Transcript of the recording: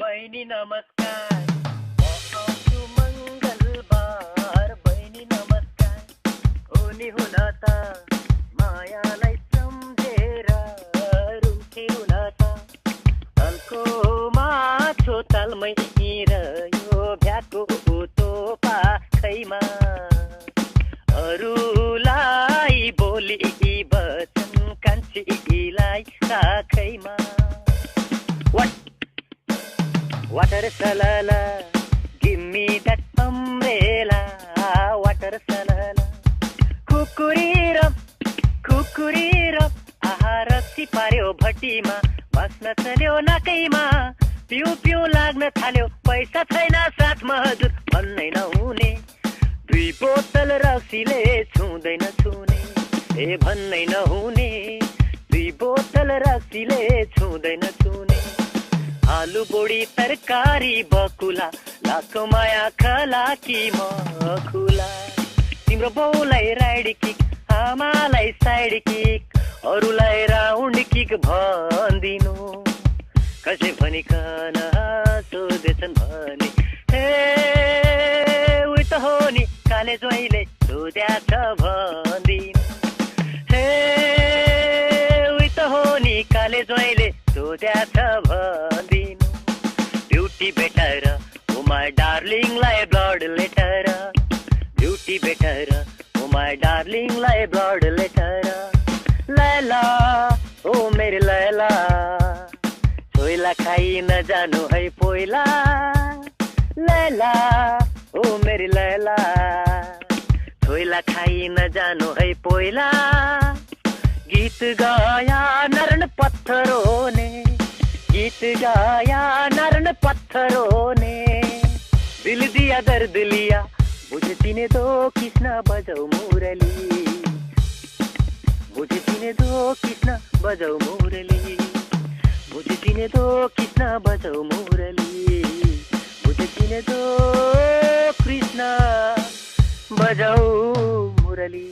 बहिनी नमस्कार, म आउँछु मङ्गलबार। बहिनी नमस्कार, उनी हुन त मायालाई सम्झेर रुन्थे हुन त। तलको माछो तालमै रह्यो भ्याको उतो पाखैमा। अरूलाई बोली बचन कान्छीलाई राखैमा। Water salala, give me that umbrella. Water salala, kukuriram, kukuriram. आहारसी पार्यो भट्टीमा, बस्न चल्यो नाकैमा। पिउ पिउ लाग्न थाल्यो, पैसा छैन साथमा हजुर भन्नै नहुने। 2 बोतल रक्सीले छुँदैन छुने, ए भन्नै नहुने। 2 बोतल रक्सीले छुँदैन छुने। आलु बोडी तरकारी बकुला, लाखो माया खलाकी मखुला। तिम्रो बाउलाई राइड किक, आमालाई साइड किक, अरूलाई राउन्ड किक भन्दिनु। कसै भनिकन सोधेछन् भने, हे उही त हो नि काले ज्वाइँले सोध्या छ भन्दिनु। हे उही त हो नि काले ज्वाइँले सोध्या छ भन्दिनु। ब्युटी बेटर, ओ माई डार्लिङलाई ब्लड लेटर। ब्युटी बेटर, ओ माई डार्लिङलाई ब्लड लेटर। लैला, ओ मेरी लैला, छोइला खाइ नजानु है पोइला। लैला, ओ मेरी लैला, छोइला खाइ नजानु है पोइला। गीत गाया नरन पत्थरों ने, गीत गाया नरन पत्थरों ने। दिल दिया दर्द लिया, मुझे जीने दो कृष्ण बजाऊ मुरली। मुझे जीने दो कृष्ण बजाऊ मुरली। मुझे जीने दो कृष्ण बजाऊ मुरली। मुझे जीने दो कृष्ण बजाऊ मुरली।